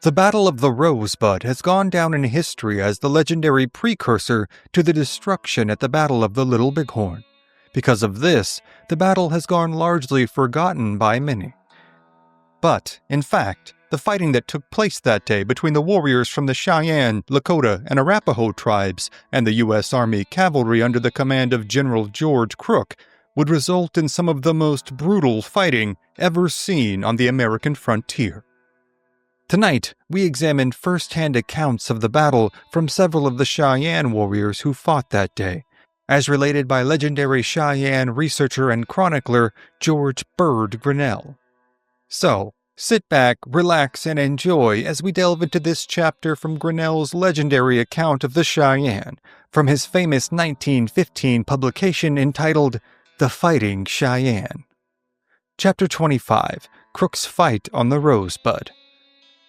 The Battle of the Rosebud has gone down in history as the legendary precursor to the destruction at the Battle of the Little Bighorn. Because of this, the battle has gone largely forgotten by many. But, in fact, the fighting that took place that day between the warriors from the Cheyenne, Lakota, and Arapahoe tribes and the US Army Cavalry under the command of General George Crook would result in some of the most brutal fighting ever seen on the American frontier. Tonight, we examine first-hand accounts of the battle from several of the Cheyenne warriors who fought that day, as related by legendary Cheyenne researcher and chronicler George Bird Grinell. So, sit back, relax, and enjoy as we delve into this chapter from Grinnell's legendary account of the Cheyenne, from his famous 1915 publication entitled The Fighting Cheyenne. Chapter 25, Crook's Fight on the Rosebud.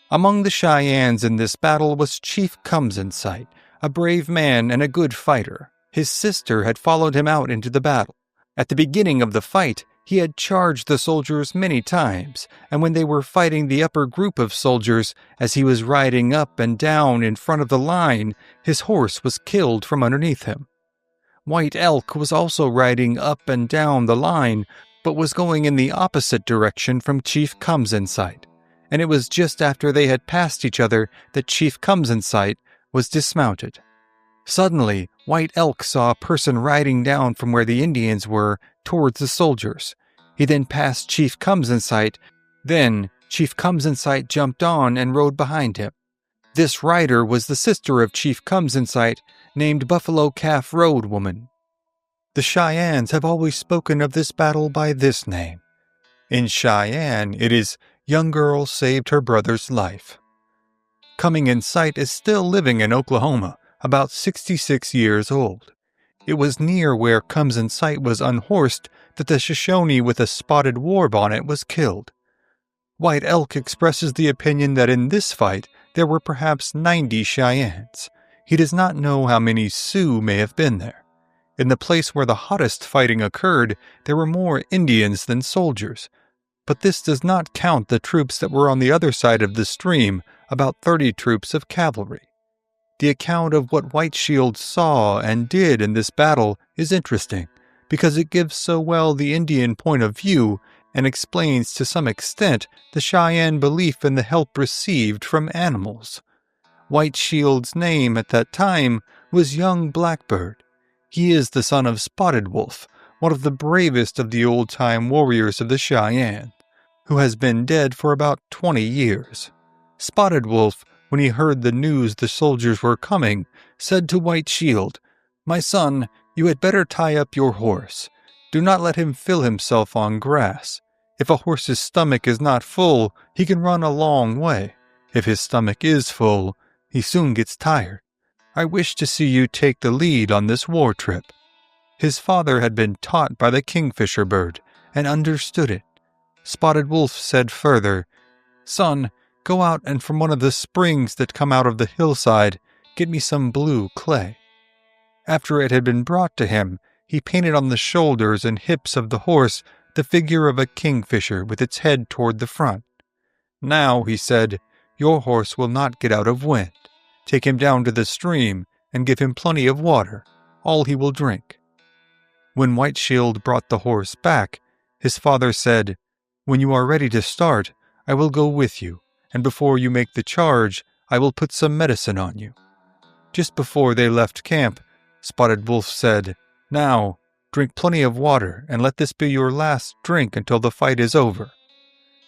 Among the Cheyennes in this battle was Chief Cumsinsight, a brave man and a good fighter. His sister had followed him out into the battle. At the beginning of the fight, he had charged the soldiers many times, and when they were fighting the upper group of soldiers, as he was riding up and down in front of the line, his horse was killed from underneath him. White Elk was also riding up and down the line, but was going in the opposite direction from Chief Cumsinsight, and it was just after they had passed each other that Chief Cumsinsight was dismounted. Suddenly, White Elk saw a person riding down from where the Indians were towards the soldiers. He then passed Chief Cumsinsight. Then Chief Cumsinsight jumped on and rode behind him. This rider was the sister of Chief Cumsinsight, named Buffalo Calf Road Woman. The Cheyennes have always spoken of this battle by this name. In Cheyenne, it is Young Girl Saved Her Brother's Life. Cumsinsight is still living in Oklahoma, about 66 years old. It was near where Cumsinsight was unhorsed that the Shoshone with a spotted war bonnet was killed. White Elk expresses the opinion that in this fight there were perhaps 90 Cheyennes. He does not know how many Sioux may have been there. In the place where the hottest fighting occurred, there were more Indians than soldiers. But this does not count the troops that were on the other side of the stream, about 30 troops of cavalry. The account of what White Shield saw and did in this battle is interesting, because it gives so well the Indian point of view and explains to some extent the Cheyenne belief in the help received from animals. White Shield's name at that time was Young Blackbird. He is the son of Spotted Wolf, one of the bravest of the old-time warriors of the Cheyenne, who has been dead for about 20 years. Spotted Wolf, when he heard the news the soldiers were coming, said to White Shield, "My son, you had better tie up your horse. Do not let him fill himself on grass. If a horse's stomach is not full, he can run a long way. If his stomach is full, he soon gets tired. I wish to see you take the lead on this war trip." His father had been taught by the kingfisher bird and understood it. Spotted Wolf said further, "Son, go out and from one of the springs that come out of the hillside, get me some blue clay." After it had been brought to him, he painted on the shoulders and hips of the horse the figure of a kingfisher with its head toward the front. "Now," he said, "your horse will not get out of wind. Take him down to the stream and give him plenty of water, all he will drink." When White Shield brought the horse back, his father said, "When you are ready to start, I will go with you, and before you make the charge, I will put some medicine on you." Just before they left camp, Spotted Wolf said, "Now, drink plenty of water and let this be your last drink until the fight is over."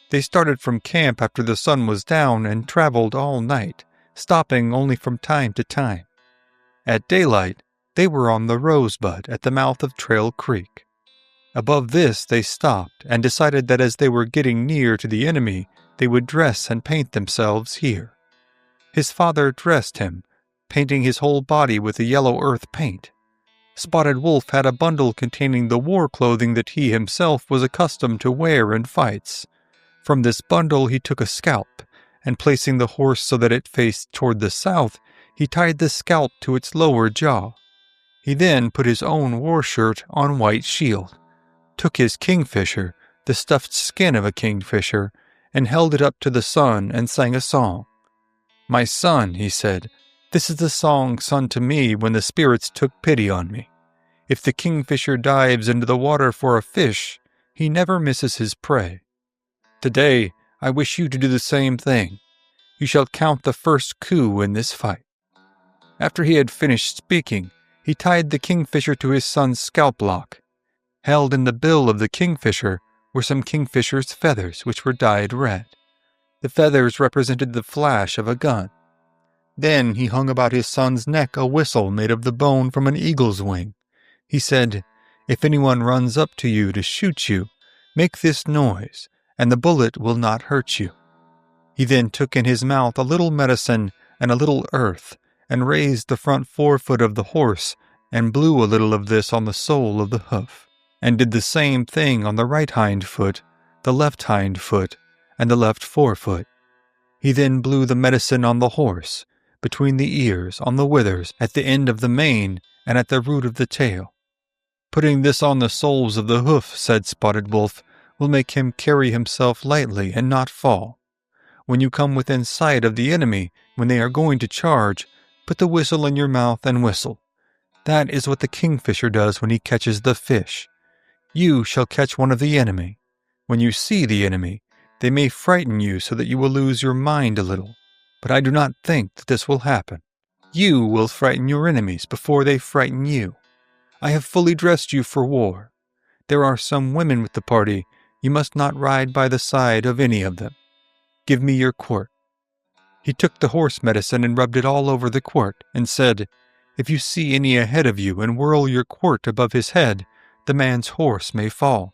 They started from camp after the sun was down and traveled all night, stopping only from time to time. At daylight, they were on the Rosebud at the mouth of Trail Creek. Above this, they stopped and decided that as they were getting near to the enemy, they would dress and paint themselves here. His father dressed him, painting his whole body with the yellow earth paint. Spotted Wolf had a bundle containing the war clothing that he himself was accustomed to wear in fights. From this bundle he took a scalp, and placing the horse so that it faced toward the south, he tied the scalp to its lower jaw. He then put his own war shirt on White Shield, took his kingfisher, the stuffed skin of a kingfisher, and held it up to the sun and sang a song. "My son," he said, "this is the song sung to me when the spirits took pity on me. If the kingfisher dives into the water for a fish, he never misses his prey. Today, I wish you to do the same thing. You shall count the first coup in this fight." After he had finished speaking, he tied the kingfisher to his son's scalp lock. Held in the bill of the kingfisher were some kingfisher's feathers, which were dyed red. The feathers represented the flash of a gun. Then he hung about his son's neck a whistle made of the bone from an eagle's wing. He said, "If anyone runs up to you to shoot you, make this noise, and the bullet will not hurt you." He then took in his mouth a little medicine and a little earth, and raised the front forefoot of the horse, and blew a little of this on the sole of the hoof, and did the same thing on the right hind foot, the left hind foot, and the left forefoot. He then blew the medicine on the horse, between the ears, on the withers, at the end of the mane, and at the root of the tail. "Putting this on the soles of the hoof," said Spotted Wolf, "will make him carry himself lightly and not fall. When you come within sight of the enemy, when they are going to charge, put the whistle in your mouth and whistle. That is what the kingfisher does when he catches the fish. You shall catch one of the enemy. When you see the enemy, they may frighten you so that you will lose your mind a little, but I do not think that this will happen. You will frighten your enemies before they frighten you. I have fully dressed you for war. There are some women with the party. You must not ride by the side of any of them. Give me your quirt." He took the horse medicine and rubbed it all over the quirt, and said, "If you see any ahead of you and whirl your quirt above his head, the man's horse may fall.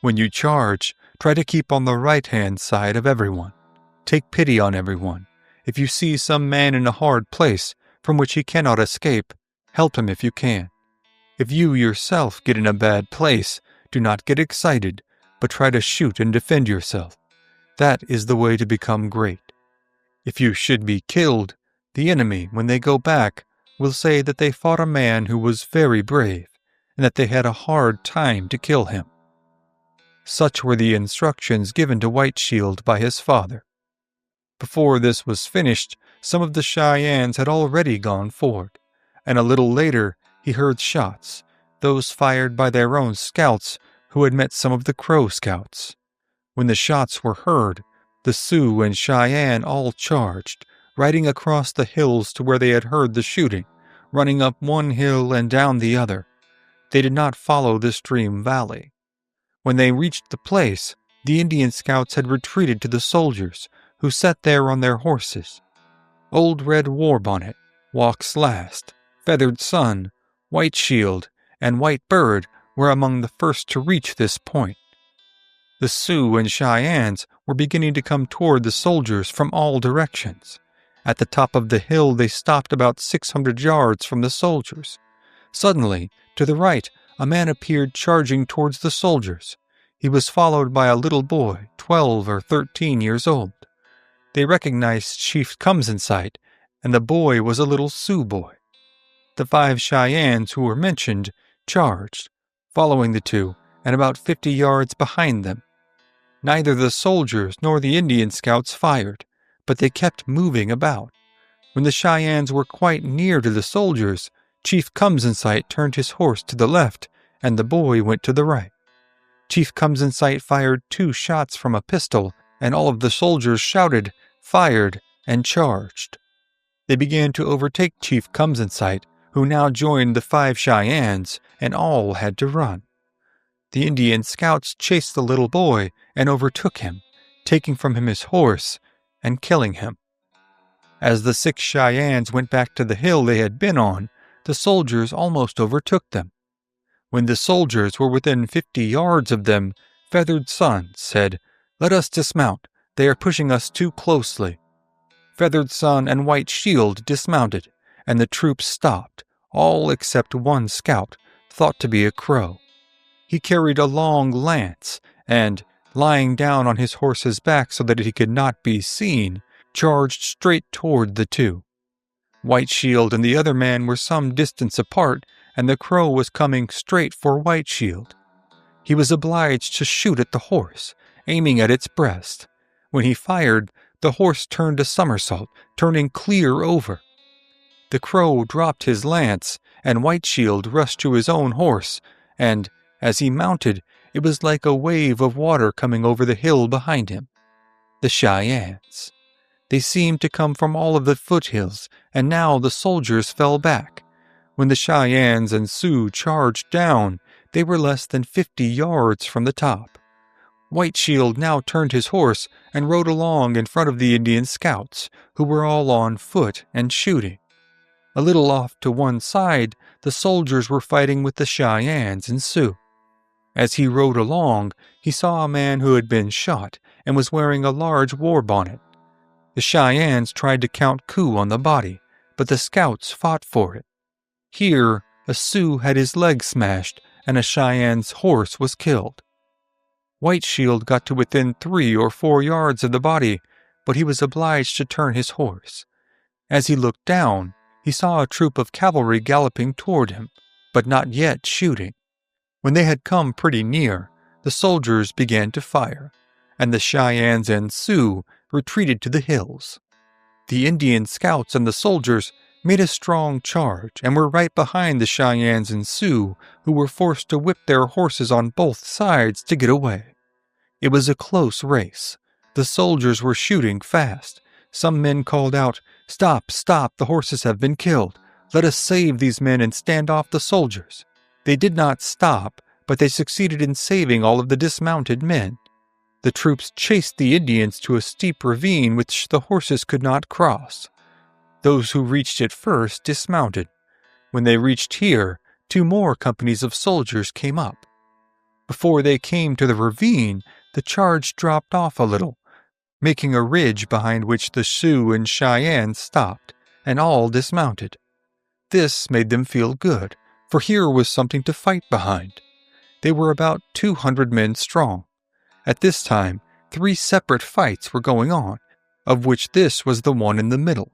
When you charge, try to keep on the right-hand side of everyone. Take pity on everyone. If you see some man in a hard place from which he cannot escape, help him if you can. If you yourself get in a bad place, do not get excited, but try to shoot and defend yourself. That is the way to become great. If you should be killed, the enemy, when they go back, will say that they fought a man who was very brave, and that they had a hard time to kill him." Such were the instructions given to White Shield by his father. Before this was finished, some of the Cheyennes had already gone forward, and a little later he heard shots, those fired by their own scouts who had met some of the Crow scouts. When the shots were heard, the Sioux and Cheyenne all charged, riding across the hills to where they had heard the shooting, running up one hill and down the other. They did not follow the stream valley. When they reached the place, the Indian scouts had retreated to the soldiers, who sat there on their horses. Old Red Warbonnet, Walks Last, Feathered Sun, White Shield, and White Bird were among the first to reach this point. The Sioux and Cheyennes were beginning to come toward the soldiers from all directions. At the top of the hill they stopped about 600 yards from the soldiers. Suddenly, to the right, a man appeared charging towards the soldiers. He was followed by a little boy, 12 or 13 years old. They recognized Chief Comes-in-Sight, and the boy was a little Sioux boy. The 5 Cheyennes who were mentioned charged, following the two, and about 50 yards behind them. Neither the soldiers nor the Indian scouts fired, but they kept moving about. When the Cheyennes were quite near to the soldiers, Chief Comes-in-Sight turned his horse to the left, and the boy went to the right. Chief Comes-in-Sight fired 2 shots from a pistol, and all of the soldiers shouted, fired, and charged. They began to overtake Chief Comes-in-Sight, who now joined the 5 Cheyennes, and all had to run. The Indian scouts chased the little boy and overtook him, taking from him his horse and killing him. As the 6 Cheyennes went back to the hill they had been on, the soldiers almost overtook them. When the soldiers were within 50 yards of them, Feathered Sun said, "Let us dismount. They are pushing us too closely." Feathered Sun and White Shield dismounted, and the troops stopped, all except one scout, thought to be a Crow. He carried a long lance, and, lying down on his horse's back so that he could not be seen, charged straight toward the 2. White Shield and the other man were some distance apart, and the Crow was coming straight for White Shield. He was obliged to shoot at the horse, aiming at its breast. When he fired, the horse turned a somersault, turning clear over. The Crow dropped his lance, and White Shield rushed to his own horse, and, as he mounted, it was like a wave of water coming over the hill behind him. The Cheyennes. They seemed to come from all of the foothills, and now the soldiers fell back. When the Cheyennes and Sioux charged down, they were less than 50 yards from the top. White Shield now turned his horse and rode along in front of the Indian scouts, who were all on foot and shooting. A little off to one side, the soldiers were fighting with the Cheyennes and Sioux. As he rode along, he saw a man who had been shot and was wearing a large war bonnet. The Cheyennes tried to count coup on the body, but the scouts fought for it. Here, a Sioux had his leg smashed, and a Cheyenne's horse was killed. White Shield got to within 3 or 4 yards of the body, but he was obliged to turn his horse. As he looked down, he saw a troop of cavalry galloping toward him, but not yet shooting. When they had come pretty near, the soldiers began to fire, and the Cheyennes and Sioux retreated to the hills. The Indian scouts and the soldiers made a strong charge and were right behind the Cheyennes and Sioux, who were forced to whip their horses on both sides to get away. It was a close race. The soldiers were shooting fast. Some men called out, "Stop, stop, the horses have been killed. Let us save these men and stand off the soldiers." They did not stop, but they succeeded in saving all of the dismounted men. The troops chased the Indians to a steep ravine which the horses could not cross. Those who reached it first dismounted. When they reached here, 2 more companies of soldiers came up. Before they came to the ravine, the charge dropped off a little, making a ridge behind which the Sioux and Cheyennes stopped, and all dismounted. This made them feel good, for here was something to fight behind. They were about 200 men strong. At this time, 3 separate fights were going on, of which this was the one in the middle.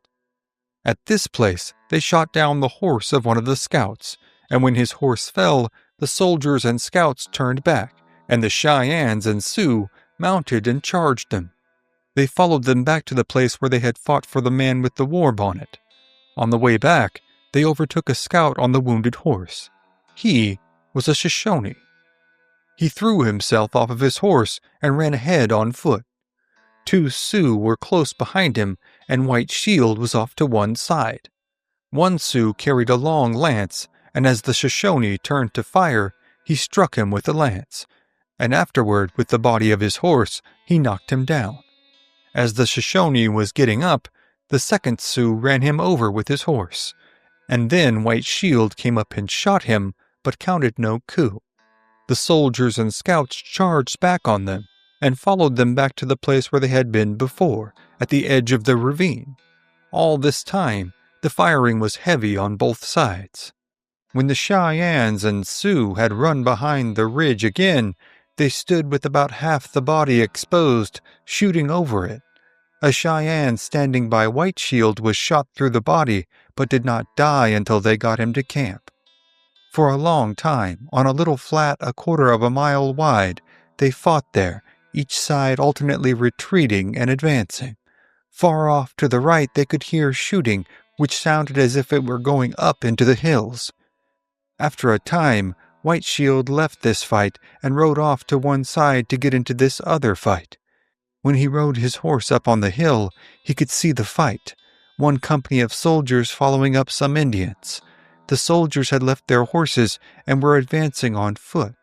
At this place, they shot down the horse of one of the scouts, and when his horse fell, the soldiers and scouts turned back, and the Cheyennes and Sioux mounted and charged them. They followed them back to the place where they had fought for the man with the war bonnet. On the way back, they overtook a scout on the wounded horse. He was a Shoshone. He threw himself off of his horse and ran ahead on foot. 2 Sioux were close behind him, and White Shield was off to one side. One Sioux carried a long lance, and as the Shoshone turned to fire, he struck him with the lance, and afterward, with the body of his horse, he knocked him down. As the Shoshone was getting up, the second Sioux ran him over with his horse, and then White Shield came up and shot him, but counted no coup. The soldiers and scouts charged back on them, and followed them back to the place where they had been before, at the edge of the ravine. All this time, the firing was heavy on both sides. When the Cheyennes and Sioux had run behind the ridge again, they stood with about half the body exposed, shooting over it. A Cheyenne standing by White Shield was shot through the body, but did not die until they got him to camp. For a long time, on a little flat 1/4 of a mile wide, they fought there, each side alternately retreating and advancing. Far off to the right they could hear shooting, which sounded as if it were going up into the hills. After a time, White Shield left this fight and rode off to one side to get into this other fight. When he rode his horse up on the hill, he could see the fight, one company of soldiers following up some Indians. The soldiers had left their horses and were advancing on foot.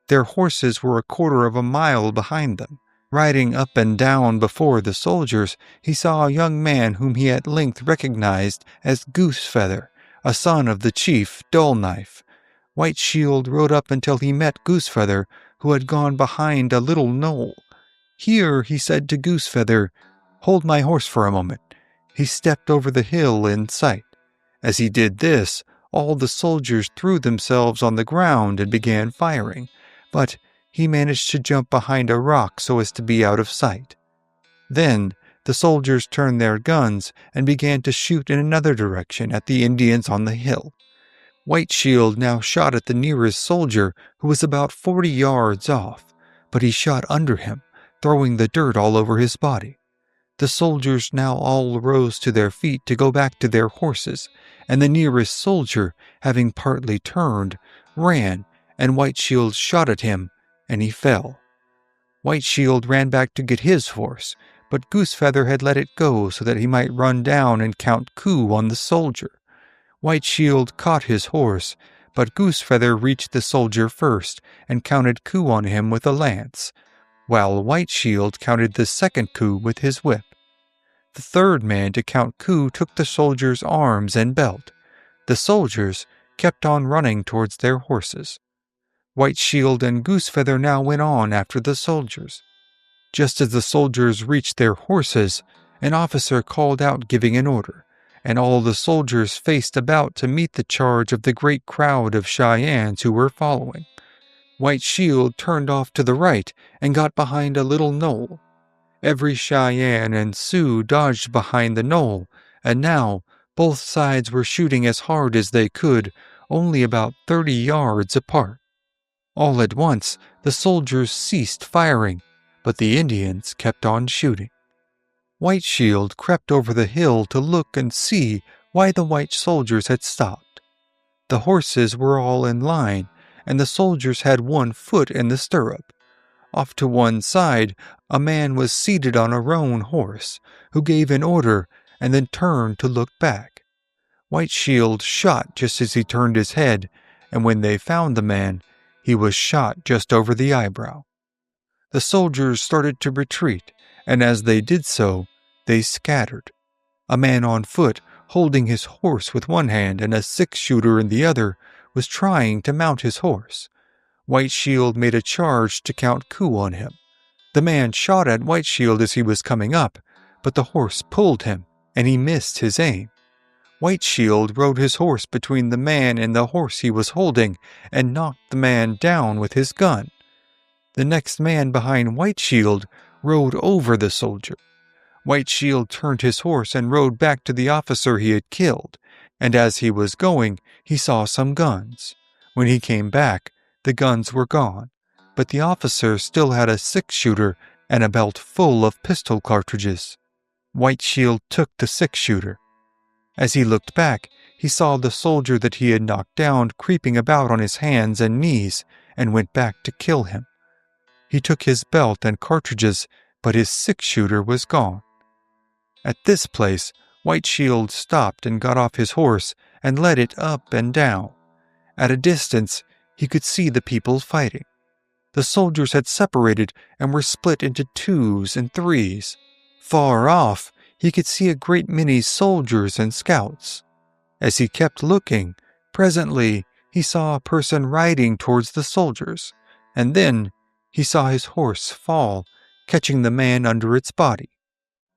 Their horses were 1/4 of a mile behind them. Riding up and down before the soldiers, he saw a young man whom he at length recognized as Goosefeather, a son of the chief Dull Knife. White Shield rode up until he met Goosefeather, who had gone behind a little knoll. "Here," he said to Goosefeather, "hold my horse for a moment." He stepped over the hill in sight. As he did this, all the soldiers threw themselves on the ground and began firing, but he managed to jump behind a rock so as to be out of sight. Then the soldiers turned their guns and began to shoot in another direction at the Indians on the hill. White Shield now shot at the nearest soldier, who was about 40 yards off, but he shot under him, throwing the dirt all over his body. The soldiers now all rose to their feet to go back to their horses, and the nearest soldier, having partly turned, ran, and White Shield shot at him, and he fell. White Shield ran back to get his horse, but Goosefeather had let it go so that he might run down and count coup on the soldier. White Shield caught his horse, but Goosefeather reached the soldier first and counted coup on him with a lance, while White Shield counted the second coup with his whip. The third man to count coup took the soldier's arms and belt. The soldiers kept on running towards their horses. White Shield and Goosefeather now went on after the soldiers. Just as the soldiers reached their horses, an officer called out giving an order, and all the soldiers faced about to meet the charge of the great crowd of Cheyennes who were following. White Shield turned off to the right and got behind a little knoll. Every Cheyenne and Sioux dodged behind the knoll, and now both sides were shooting as hard as they could, only about 30 yards apart. All at once, the soldiers ceased firing, but the Indians kept on shooting. White Shield crept over the hill to look and see why the white soldiers had stopped. The horses were all in line, and the soldiers had one foot in the stirrup. Off to one side, a man was seated on a roan horse, who gave an order and then turned to look back. White Shield shot just as he turned his head, and when they found the man, he was shot just over the eyebrow. The soldiers started to retreat, and as they did so, they scattered. A man on foot, holding his horse with one hand and a six-shooter in the other, was trying to mount his horse. White Shield made a charge to count coup on him. The man shot at White Shield as he was coming up, but the horse pulled him, and he missed his aim. White Shield rode his horse between the man and the horse he was holding, and knocked the man down with his gun. The next man behind White Shield rode over the soldier. White Shield turned his horse and rode back to the officer he had killed, and as he was going, he saw some guns. When he came back, the guns were gone, but the officer still had a six-shooter and a belt full of pistol cartridges. White Shield took the six-shooter. As he looked back, he saw the soldier that he had knocked down creeping about on his hands and knees and went back to kill him. He took his belt and cartridges, but his six-shooter was gone. At this place, White Shield stopped and got off his horse and led it up and down. At a distance, he could see the people fighting. The soldiers had separated and were split into twos and threes. Far off, he could see a great many soldiers and scouts. As he kept looking, presently he saw a person riding towards the soldiers, and then he saw his horse fall, catching the man under its body.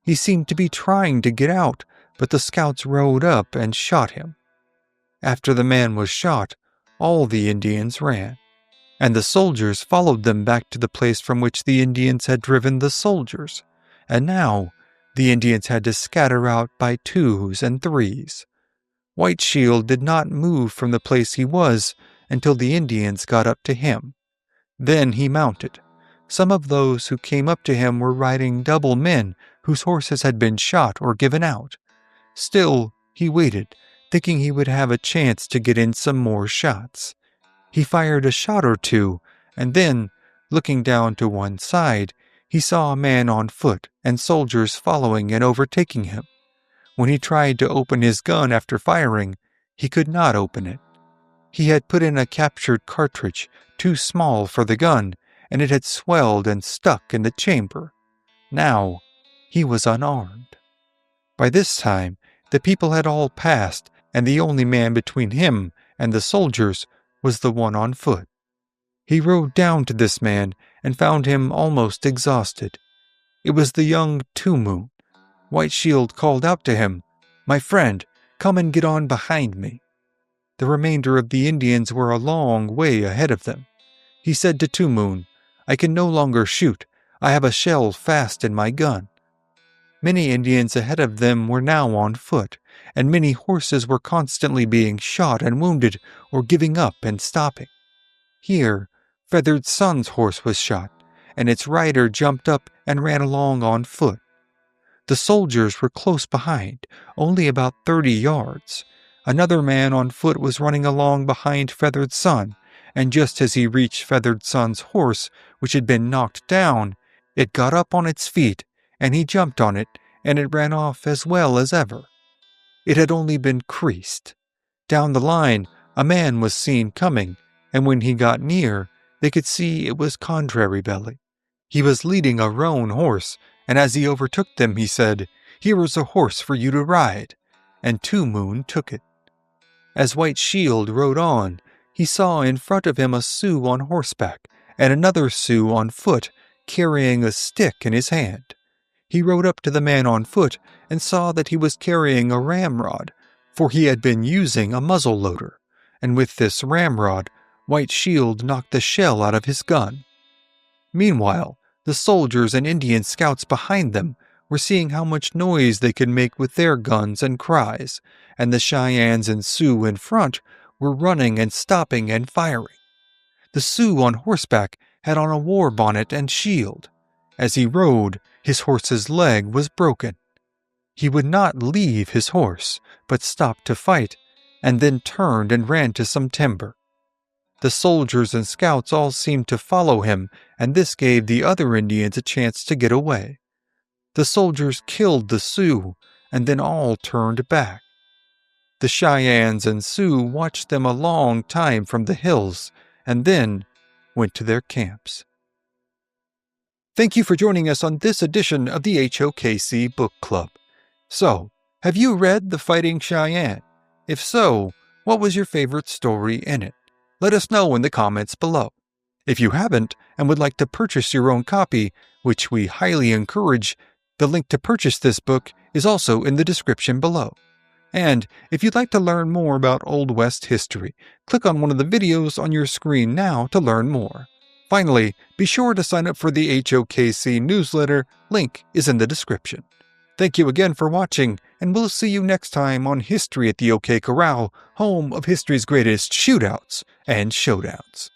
He seemed to be trying to get out, but the scouts rode up and shot him. After the man was shot, all the Indians ran, and the soldiers followed them back to the place from which the Indians had driven the soldiers, and now the Indians had to scatter out by twos and threes. White Shield did not move from the place he was until the Indians got up to him. Then he mounted. Some of those who came up to him were riding double men whose horses had been shot or given out. Still, he waited, thinking he would have a chance to get in some more shots. He fired a shot or two, and then, looking down to one side, he saw a man on foot and soldiers following and overtaking him. When he tried to open his gun after firing, he could not open it. He had put in a captured cartridge, too small for the gun, and it had swelled and stuck in the chamber. Now, he was unarmed. By this time, the people had all passed, and the only man between him and the soldiers was the one on foot. He rode down to this man and found him almost exhausted. It was the young Two-Moon. White Shield called out to him, "My friend, come and get on behind me." The remainder of the Indians were a long way ahead of them. He said to Two-Moon, "I can no longer shoot. I have a shell fast in my gun." Many Indians ahead of them were now on foot, and many horses were constantly being shot and wounded or giving up and stopping. Here, Feathered Sun's horse was shot, and its rider jumped up and ran along on foot. The soldiers were close behind, only about 30 yards. Another man on foot was running along behind Feathered Sun, and just as he reached Feathered Sun's horse, which had been knocked down, it got up on its feet, and he jumped on it, and it ran off as well as ever. It had only been creased. Down the line, a man was seen coming, and when he got near, they could see it was Contrary Belly. He was leading a roan horse, and as he overtook them, he said, "Here is a horse for you to ride," and Two Moon took it. As White Shield rode on, he saw in front of him a Sioux on horseback, and another Sioux on foot, carrying a stick in his hand. He rode up to the man on foot and saw that he was carrying a ramrod, for he had been using a muzzle loader, and with this ramrod, White Shield knocked the shell out of his gun. Meanwhile, the soldiers and Indian scouts behind them were seeing how much noise they could make with their guns and cries, and the Cheyennes and Sioux in front were running and stopping and firing. The Sioux on horseback had on a war bonnet and shield. As he rode, his horse's leg was broken. He would not leave his horse, but stopped to fight, and then turned and ran to some timber. The soldiers and scouts all seemed to follow him, and this gave the other Indians a chance to get away. The soldiers killed the Sioux, and then all turned back. The Cheyennes and Sioux watched them a long time from the hills, and then went to their camps. Thank you for joining us on this edition of the HOKC Book Club. So, have you read The Fighting Cheyenne? If so, what was your favorite story in it? Let us know in the comments below. If you haven't and would like to purchase your own copy, which we highly encourage, the link to purchase this book is also in the description below. And if you'd like to learn more about Old West history, click on one of the videos on your screen now to learn more. Finally, be sure to sign up for the HOKC newsletter. Link is in the description. Thank you again for watching, and we'll see you next time on History at the OK Corral, home of history's greatest shootouts and showdowns.